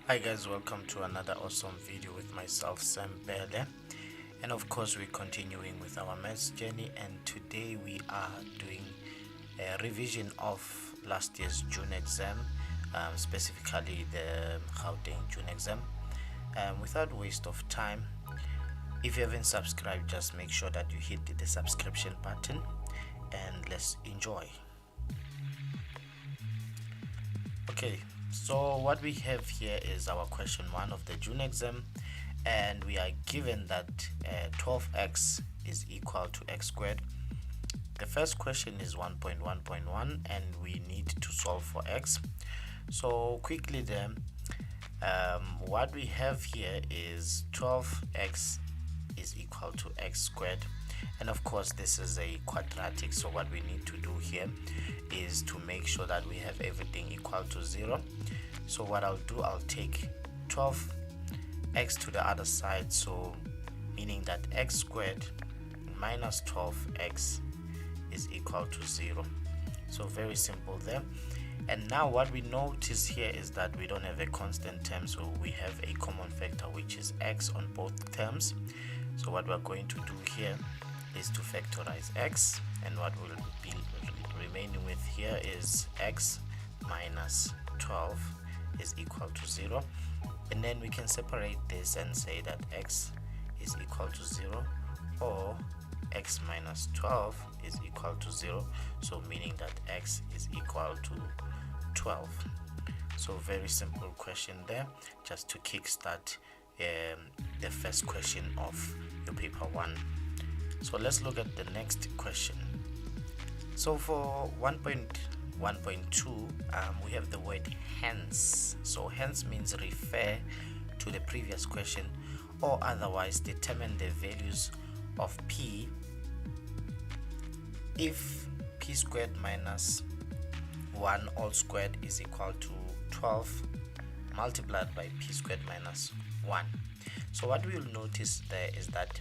Hi guys, welcome to another awesome video with myself Sam Bele, and of course we're continuing with our maths journey, and today we are doing a revision of last year's June exam, specifically the Gauteng June exam. Without waste of time, if you haven't subscribed, just make sure that you hit the subscription button and let's enjoy. Okay, so what we have here is our question 1 of the June exam, and we are given that 12x is equal to x squared. The first question is 1.1.1 and we need to solve for x. So quickly then, what we have here is 12x is equal to x squared, and of course this is a quadratic, so what we need to do here is to make sure that we have everything equal to 0. So what I'll do, I'll take 12x to the other side, so meaning that x squared minus 12x is equal to 0. So very simple there. And now what we notice here is that we don't have a constant term, so we have a common factor which is x on both terms. So what we're going to do here is to factorize x, and what will be remaining with here is x minus 12 is equal to 0, and then we can separate this and say that x is equal to 0 or x minus 12 is equal to 0, so meaning that x is equal to 12. So very simple question there, just to kickstart the first question of your paper 1. So let's look at the next question. So for 1.1.2, we have the word hence. So hence means refer to the previous question, or otherwise determine the values of p if p squared minus 1 all squared is equal to 12 multiplied by p squared minus 1. So what we will notice there is that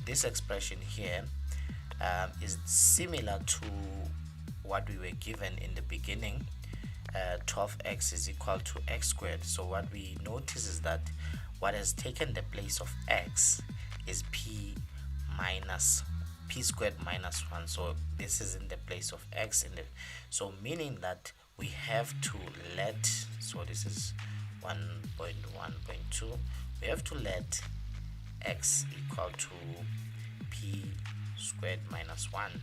this expression here is similar to what we were given in the beginning. 12x is equal to x squared. So what we notice is that what has taken the place of x is p squared minus 1. So this is in the place of x in it. So meaning that we have to let, so this is 1.1.2, we have to let x equal to p squared minus 1,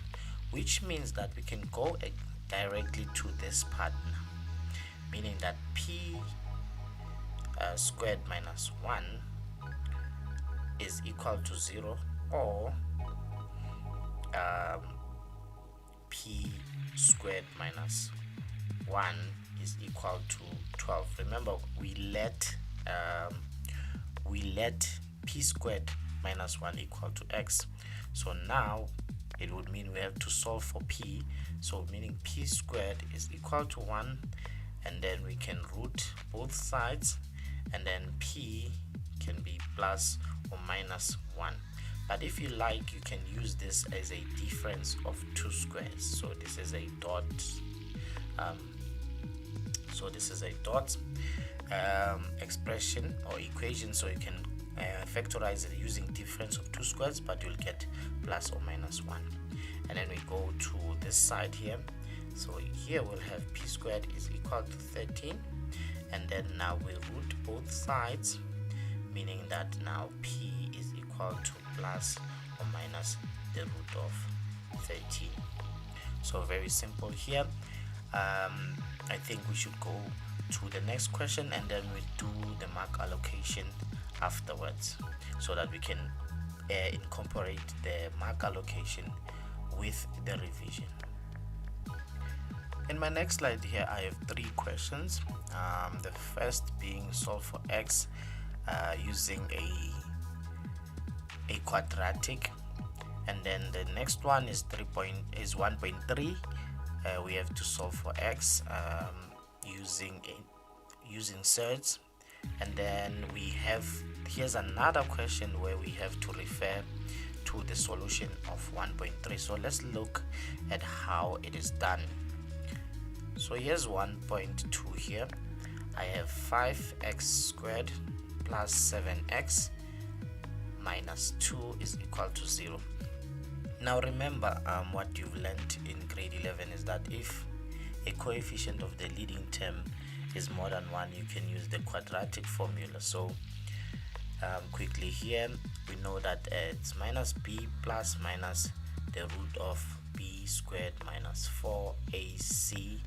which means that we can go directly to this part now, meaning that p squared minus 1 is equal to 0, or p squared minus 1 is equal to 12. Remember, we let p squared minus 1 equal to x. So now it would mean we have to solve for p, so meaning p squared is equal to 1, and then we can root both sides, and then p can be plus or minus 1. But if you like, you can use this as a difference of two squares. So this is a dot, expression or equation, so you can factorize it using difference of two squares, but you'll get plus or minus 1. And then we go to this side here, so here we'll have p squared is equal to 13, and then now we root both sides, meaning that now p is equal to plus or minus the root of 13. So very simple here. I think we should go to the next question, and then we do the mark allocation afterwards, so that we can incorporate the mark allocation with the revision. In my next slide here, I have 3 questions. The first being solve for x using a quadratic, and then the next one is 1.3. We have to solve for x using Surds, and then here's another question where we have to refer to the solution of 1.3. So let's look at how it is done. So here's 1.2 here. I have 5x squared plus 7x minus 2 is equal to 0. Now remember, what you've learned in grade 11 is that if a coefficient of the leading term is more than 1, you can use the quadratic formula. So quickly here, we know that it's minus b plus minus the root of b squared minus 4ac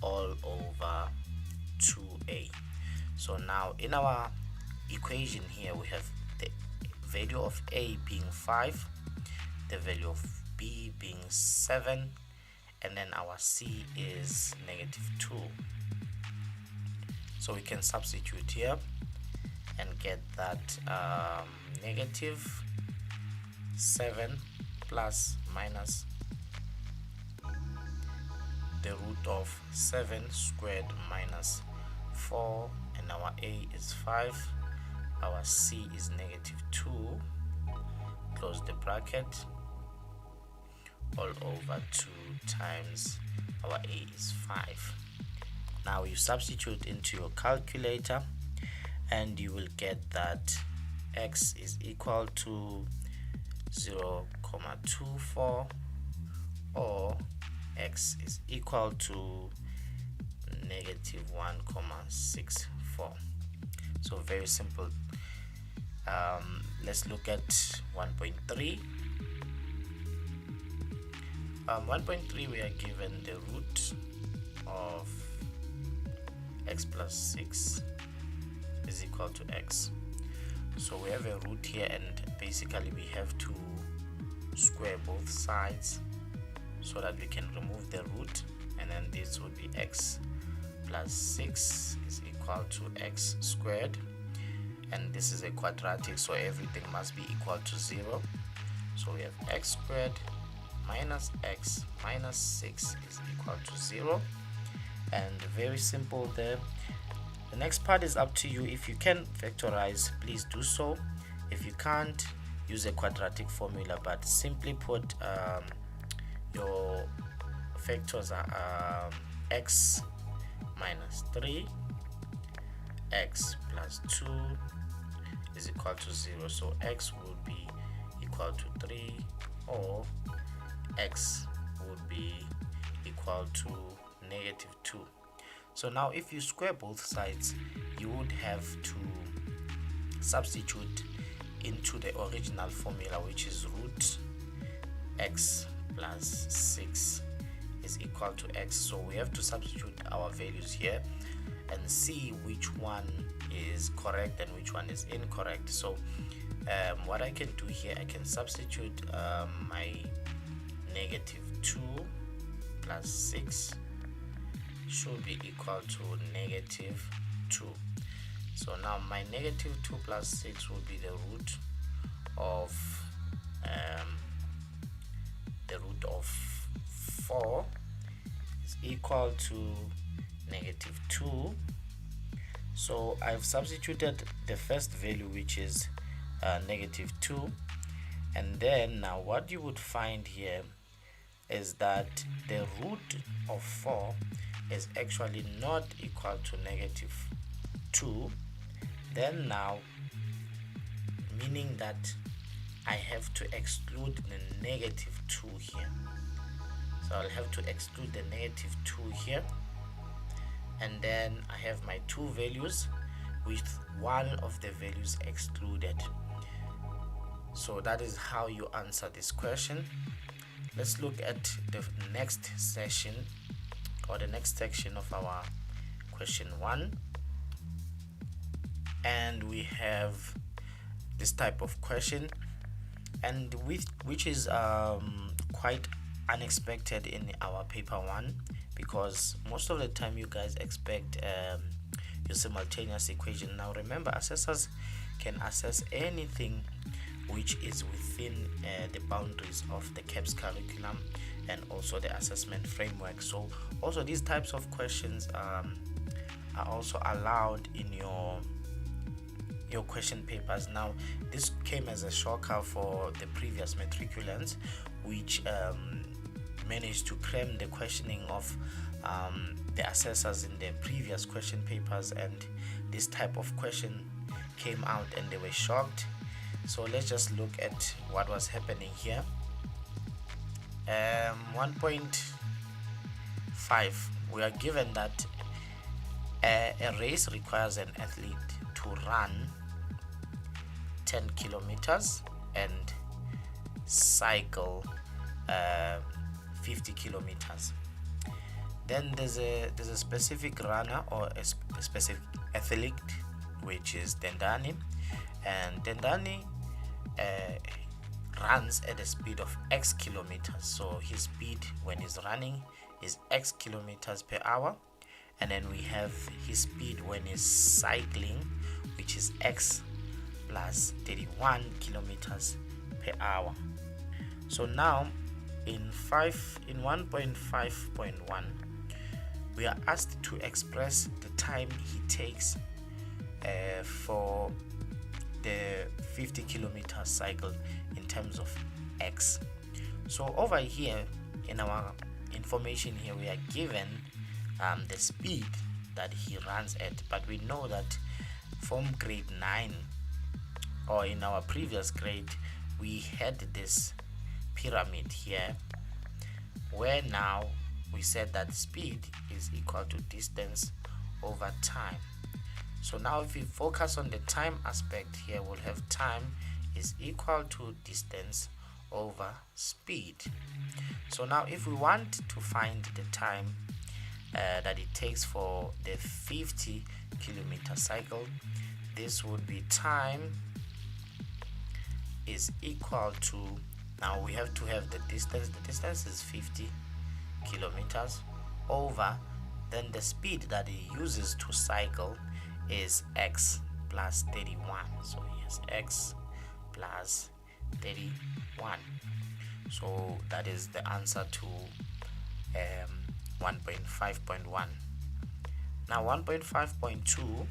all over 2a. So now in our equation here, we have the value of a being 5, the value of b being 7, and then our c is negative 2. So we can substitute here and get that negative 7 plus minus the root of 7 squared minus 4, and our a is 5, our c is negative 2, close the bracket, all over 2 times our a is 5. Now you substitute into your calculator and you will get that x is equal to 0.24 or x is equal to negative 1.64. So very simple. Let's look at 1.3. 1.3, we are given the root of x plus 6 is equal to x. So we have a root here, and basically we have to square both sides so that we can remove the root, and then this would be x plus 6 is equal to x squared, and this is a quadratic, so everything must be equal to 0. So we have x squared minus x minus 6 is equal to 0, and very simple there. The next part is up to you. If you can factorize, please do so. If you can't, use a quadratic formula, but simply put your factors are x minus 3, x plus 2 is equal to 0. So x would be equal to 3, or x would be equal to negative 2. So now if you square both sides, you would have to substitute into the original formula, which is root x plus 6 is equal to x. So we have to substitute our values here and see which one is correct and which one is incorrect. So what I can do here, I can substitute my negative 2 plus 6 should be equal to negative 2. So now my negative 2 plus 6 will be the root of 4 is equal to negative 2. So I've substituted the first value, which is negative 2, and then now what you would find here is that the root of 4 is actually not equal to negative 2. Then now, meaning that I have to exclude the negative 2 here. So I'll have to exclude the negative 2 here, and then I have my two values with one of the values excluded. So that is how you answer this question. Let's look at the next session, or the next section of our question 1, and we have this type of question, and which is quite unexpected in our paper 1, because most of the time you guys expect your simultaneous equation. Now remember, assessors can assess anything which is within the boundaries of the CAPS curriculum and also the assessment framework. So also these types of questions are also allowed in your question papers. Now this came as a shocker for the previous matriculants, which managed to cram the questioning of the assessors in the previous question papers, and this type of question came out and they were shocked. So let's just look at what was happening here. 1.5, we are given that a race requires an athlete to run 10 kilometers and cycle 50 kilometers. Then there's a specific runner or a specific athlete, which is Dendani, and Dendani runs at a speed of x kilometers. So his speed when he's running is x kilometers per hour, and then we have his speed when he's cycling, which is x plus 31 kilometers per hour. So now in 1.5.1, we are asked to express the time he takes for the 50 kilometer cycle in terms of x. So over here in our information here, we are given the speed that he runs at, but we know that from grade 9 or in our previous grade we had this pyramid here where now we said that speed is equal to distance over time. So now if we focus on the time aspect here, we'll have time is equal to distance over speed. So now if we want to find the time that it takes for the 50 kilometer cycle, this would be time is equal to, now we have to have the distance is 50 kilometers over, then the speed that he uses to cycle is x plus 31. So yes, x plus 31. So that is the answer to 1.5.1. Now 1.5.2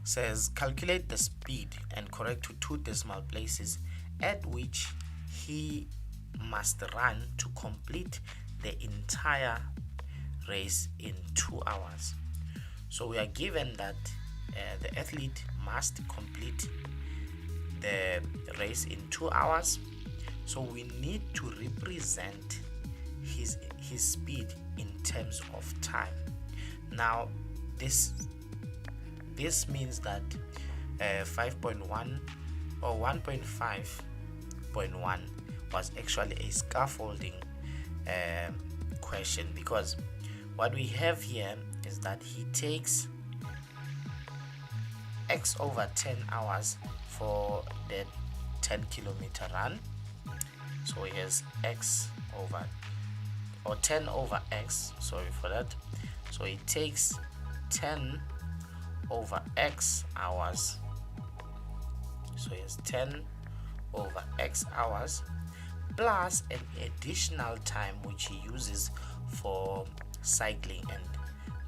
says calculate the speed and correct to 2 decimal places at which he must run to complete the entire race in 2 hours. So we are given that the athlete must complete the race in 2 hours. So we need to represent his speed in terms of time. Now this means that 5.1 or 1.5.1 was actually a scaffolding question, because what we have here is that he takes x over 10 hours for the 10 kilometer run. So he has x over, or 10 over x, sorry for that. So it takes 10 over x hours. So he has 10 over x hours plus an additional time which he uses for cycling, and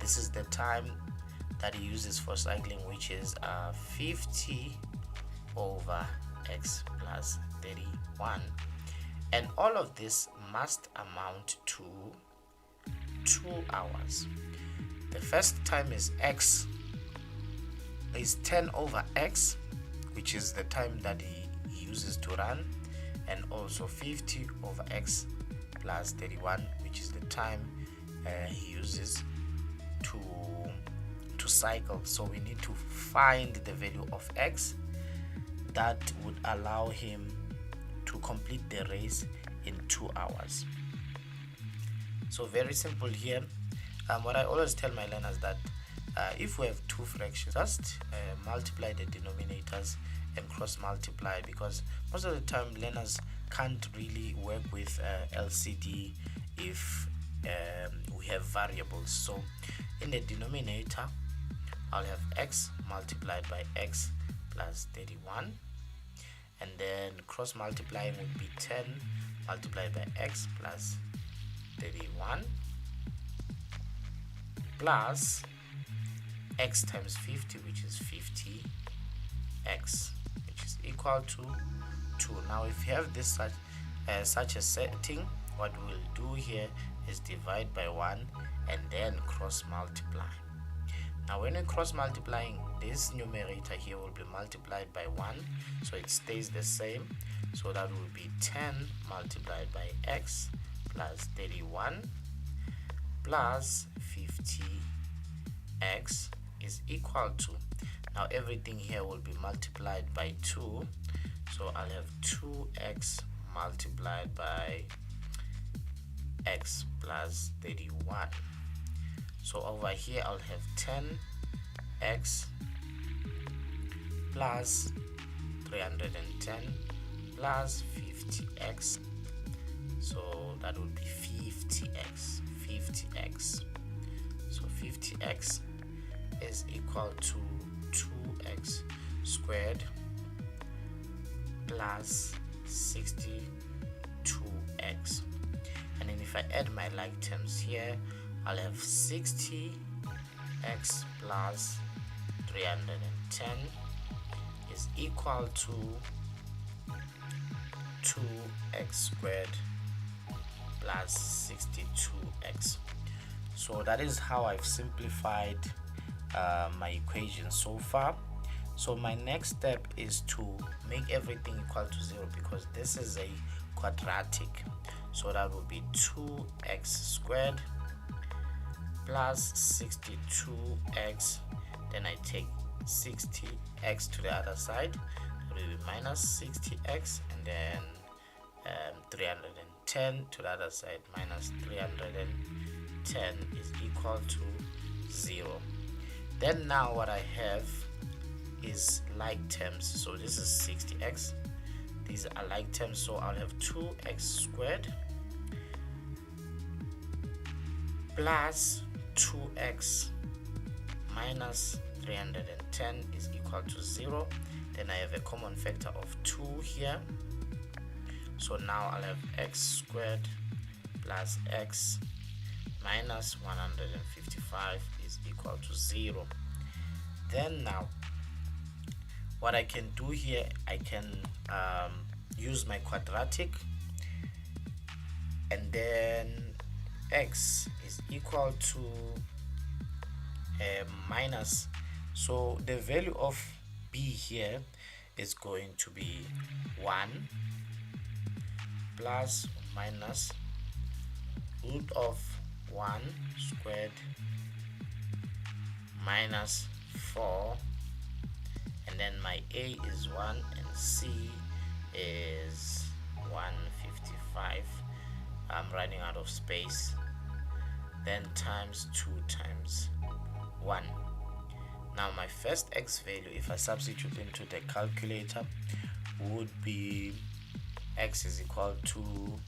this is the time that he uses for cycling, which is 50 over x plus 31, and all of this must amount to 2 hours. The first time is x is 10 over x, which is the time that he uses to run, and also 50 over x plus 31, which is the time he uses to cycle. So we need to find the value of x that would allow him to complete the race in 2 hours. So very simple here. What I always tell my learners that if we have two fractions, just multiply the denominators and cross multiply, because most of the time learners can't really work with LCD if we have variables. So in the denominator I'll have x multiplied by x plus 31, and then cross multiplying would be 10 multiplied by x plus 31 plus x times 50, which is 50x, which is equal to 2. Now if you have this such a setting, what we'll do here is divide by 1 and then cross multiply. Now when you're cross multiplying, this numerator here will be multiplied by 1, so it stays the same. So that will be 10 multiplied by x plus 31 plus 50x is equal to, now everything here will be multiplied by 2, so I'll have 2x multiplied by x plus 31. So over here I'll have 10x plus 310 plus 50x, so that would be 50x. So 50x is equal to 2x squared plus 62x. And then if I add my like terms here, I'll have 60x plus 310 is equal to 2x squared plus 62x. So that is how I've simplified my equation so far. So my next step is to make everything equal to 0, because this is a quadratic. So that will be 2x squared plus 62x, then I take 60x to the other side, it will be minus 60x, and then 310 to the other side, minus 310 is equal to 0. Then now what I have is like terms, so this is 60x, these are like terms, so I'll have 2x squared plus 2x minus 310 is equal to 0. Then I have a common factor of 2 here, so now I'll have x squared plus x minus 155 is equal to 0. Then now what I can do here, I can use my quadratic, and then x is equal to minus, so the value of b here is going to be 1 plus minus root of 1 squared minus 4, and then my a is 1 and c is 155. I'm running out of space, then times 2 times 1. Now my first x value, if I substitute into the calculator, would be x is equal to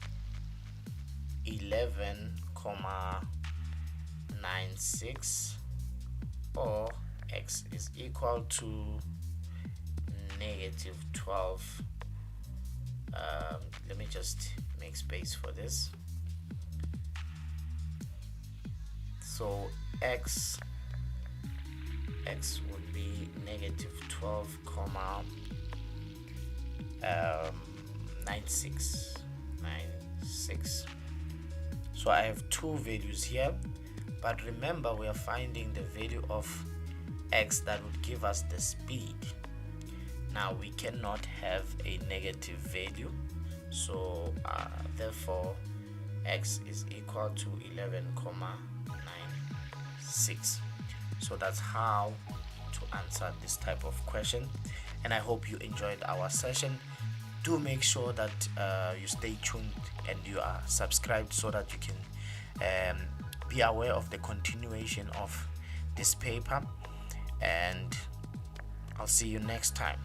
11,96, or x is equal to negative 12. Let me just make space for this. So x would be negative 12, 96. So I have two values here, but remember we are finding the value of x that would give us the speed. Now we cannot have a negative value, so therefore x is equal to 11,96. So that's how to answer this type of question, and I hope you enjoyed our session. Do make sure that you stay tuned and you are subscribed, so that you can be aware of the continuation of this paper, and I'll see you next time.